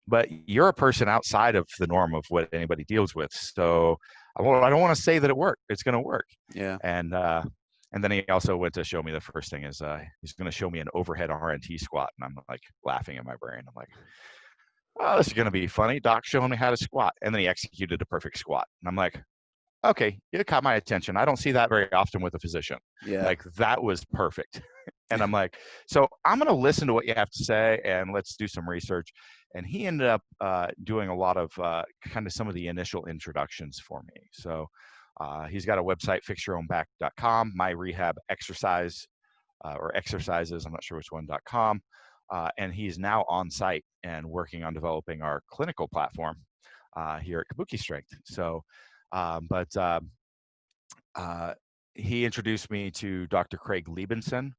but you're a person outside of the norm of what anybody deals with. So I don't want to say that it's going to work. Yeah. And then he also went to show me the first thing is he's going to show me an overhead RNT squat. And I'm like laughing in my brain. I'm like, oh, this is going to be funny. Doc showing me how to squat. And then he executed a perfect squat. And I'm like, okay, you caught my attention. I don't see that very often with a physician. Yeah. Like, that was perfect. And I'm like, so I'm going to listen to what you have to say and let's do some research. And he ended up doing a lot of kind of some of the initial introductions for me. So he's got a website, fixyourownback.com, my rehab exercise or exercises, I'm not sure which one.com. And he's now on site and working on developing our clinical platform here at Kabuki Strength. So, he introduced me to Dr. Craig Liebenson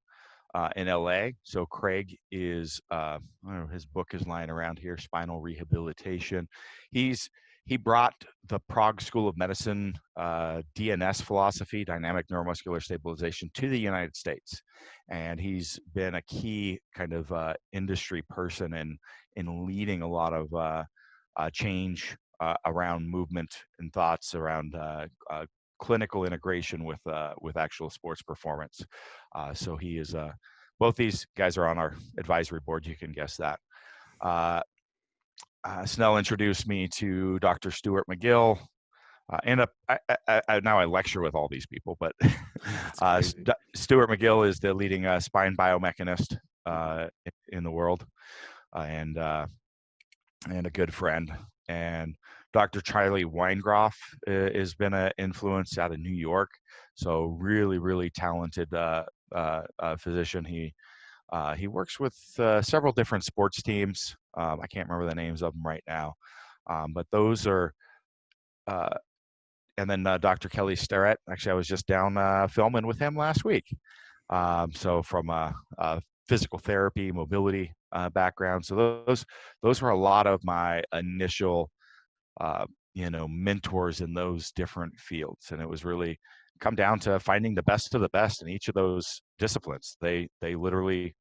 in LA. So Craig is, I don't know, his book is lying around here, Spinal Rehabilitation. He brought the Prague School of Medicine DNS philosophy, dynamic neuromuscular stabilization, to the United States. And he's been a key kind of industry person in leading a lot of change around movement and thoughts around clinical integration with actual sports performance. So he is both these guys are on our advisory board. You can guess that. Snell introduced me to Dr. Stuart McGill. Now I lecture with all these people, but Stuart McGill is the leading spine biomechanist in the world, and a good friend. And Dr. Charlie Weingroff has been an influence out of New York. So really, really talented physician. He works with several different sports teams. I can't remember the names of them right now, but those are. And then Dr. Kelly Starrett. Actually, I was just down filming with him last week. So from a physical therapy, mobility background. So those were a lot of my initial, mentors in those different fields, and it was really come down to finding the best of the best in each of those disciplines. They literally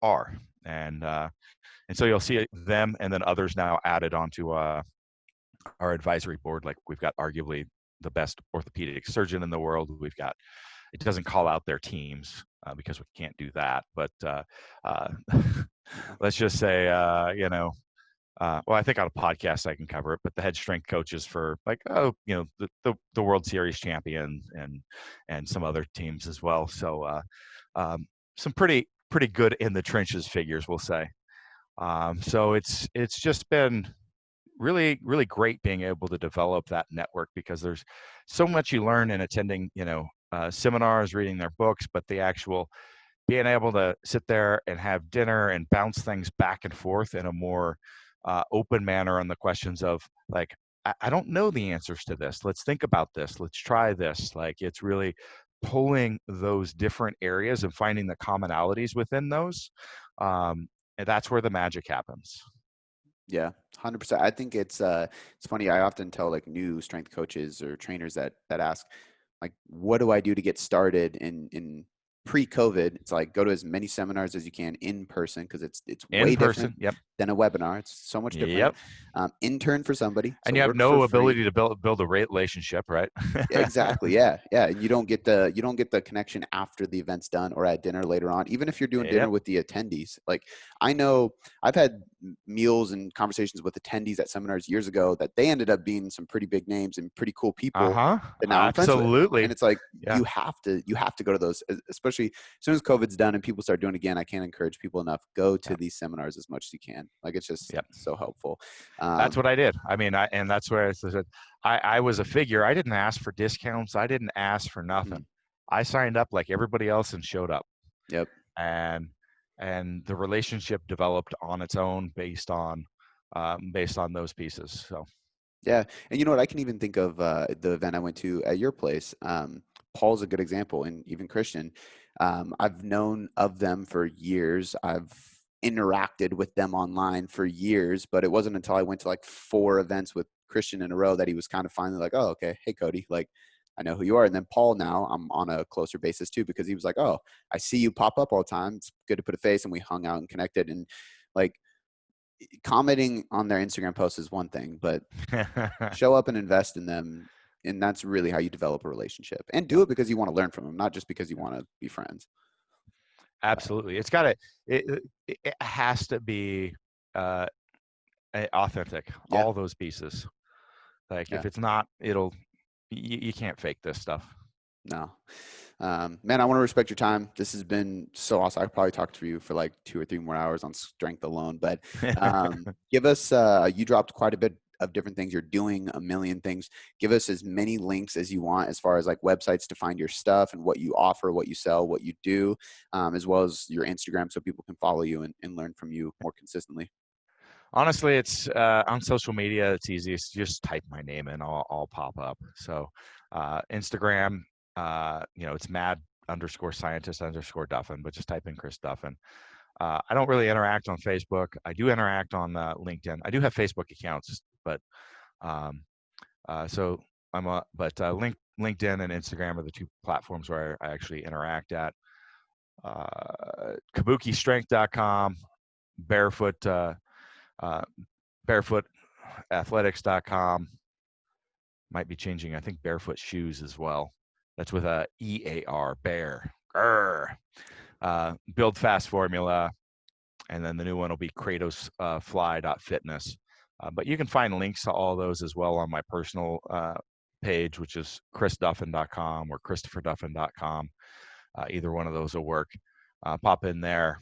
are, and And so you'll see them and then others now added onto our advisory board. Like we've got arguably the best orthopedic surgeon in the world. We've got, it doesn't call out their teams because we can't do that. But let's just say, well, I think on a podcast I can cover it, but the head strength coaches for like, the World Series champion and some other teams as well. So some pretty good in the trenches figures, we'll say. So it's just been really, really great being able to develop that network, because there's so much you learn in attending, seminars, reading their books, but the actual being able to sit there and have dinner and bounce things back and forth in a more open manner on the questions of like, I don't know the answers to this. Let's think about this. Let's try this. Like, it's really pulling those different areas and finding the commonalities within those. And that's where the magic happens. Yeah, 100%. I think it's funny. I often tell like new strength coaches or trainers that ask, like, what do I do to get started in pre-COVID? It's like, go to as many seminars as you can in person, because it's way different than a webinar. It's so much different. Intern for somebody, and you have no ability to build a relationship, right? Exactly. Yeah. And you don't get the connection after the event's done or at dinner later on, even if you're doing dinner with the attendees. Like, I know I've had meals and conversations with attendees at seminars years ago that they ended up being some pretty big names and pretty cool people that now I'm friends with. And it's like, you have to go to those, especially as soon as COVID's done and people start doing it again. I can't encourage people enough. Go to these seminars as much as you can. Like, it's just so helpful. That's what I did. I mean, and that's where I said, I was a figure. I didn't ask for discounts. I didn't ask for nothing. I signed up like everybody else and showed up. Yep. And the relationship developed on its own based on those pieces. So. Yeah. And you know what? I can even think of the event I went to at your place. Paul's a good example, and even Christian. I've known of them for years. I've interacted with them online for years, but it wasn't until I went to like 4 events with Christian in a row that he was kind of finally like, oh, okay. Hey, Cody, like, I know who you are. And then Paul, now I'm on a closer basis too, because he was like, oh, I see you pop up all the time. It's good to put a face. And we hung out and connected. And like, commenting on their Instagram posts is one thing, but show up and invest in them. And that's really how you develop a relationship, and do it because you want to learn from them, not just because you want to be friends. Absolutely. It has to be authentic. All those pieces. Like if it's not, you can't fake this stuff. No. Man, I want to respect your time. This has been so awesome. I could probably talk to you for like 2 or 3 more hours on strength alone, but give us, you dropped quite a bit of different things. You're doing a million things. Give us as many links as you want, as far as like websites to find your stuff and what you offer, what you sell, what you do, as well as your Instagram, so people can follow you and learn from you more consistently. Honestly, it's on social media. It's easiest. Just type my name in, I'll pop up. So Instagram, it's mad_scientist_Duffin, but just type in Chris Duffin. I don't really interact on Facebook. I do interact on LinkedIn. I do have Facebook accounts, but so LinkedIn and Instagram are the 2 platforms where I actually interact at. KabukiStrength.com, BarefootAthletics.com. Might be changing, I think, Barefoot Shoes as well. That's with a EAR, bear. Build Fast Formula. And then the new one will be KratosFly.fitness. But you can find links to all those as well on my personal page, which is chrisduffin.com or christopherduffin.com. Either one of those will work. Pop in there.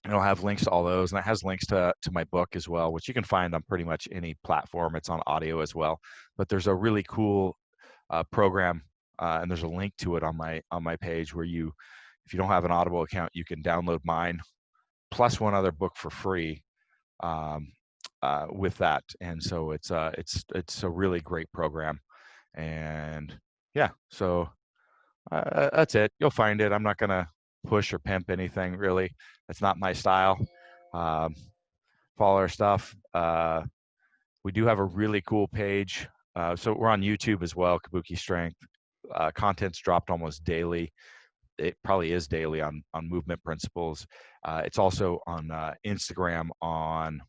And I'll have links to all those. And it has links to my book as well, which you can find on pretty much any platform. It's on audio as well. But there's a really cool program, and there's a link to it on my page where if you don't have an Audible account, you can download mine plus one other book for free with that. And so it's a really great program. And so that's it. You'll find it. I'm not going to push or pimp anything, really. That's not my style. Follow our stuff. We do have a really cool page. So we're on YouTube as well, Kabuki Strength. Content's dropped almost daily. it probably is daily on movement principles. It's also on Instagram on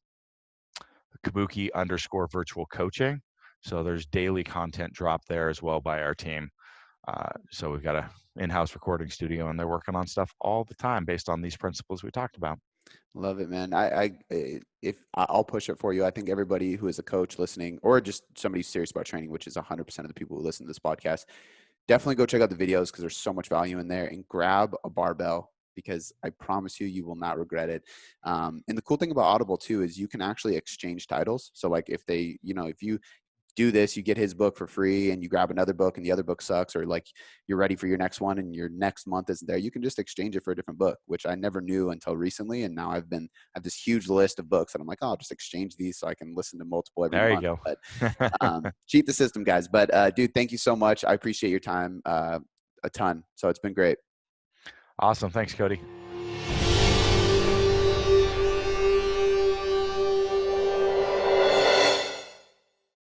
Kabuki_virtual coaching. So there's daily content drop there as well by our team. So we've got a in-house recording studio, and they're working on stuff all the time based on these principles we talked about. Love it, man. If I'll push it for you, I think everybody who is a coach listening, or just somebody who's serious about training, which is 100% of the people who listen to this podcast, definitely go check out the videos because there's so much value in there, and grab a barbell because I promise you, you will not regret it. And the cool thing about Audible too is you can actually exchange titles. So like if they, if you do this, you get his book for free and you grab another book and the other book sucks, or like you're ready for your next one and your next month isn't there, you can just exchange it for a different book, which I never knew until recently. And now I have this huge list of books and I'm like, oh, I'll just exchange these so I can listen to multiple every month. There you go. But cheat the system, guys. But dude, thank you so much. I appreciate your time a ton. So it's been great. Awesome. Thanks, Cody.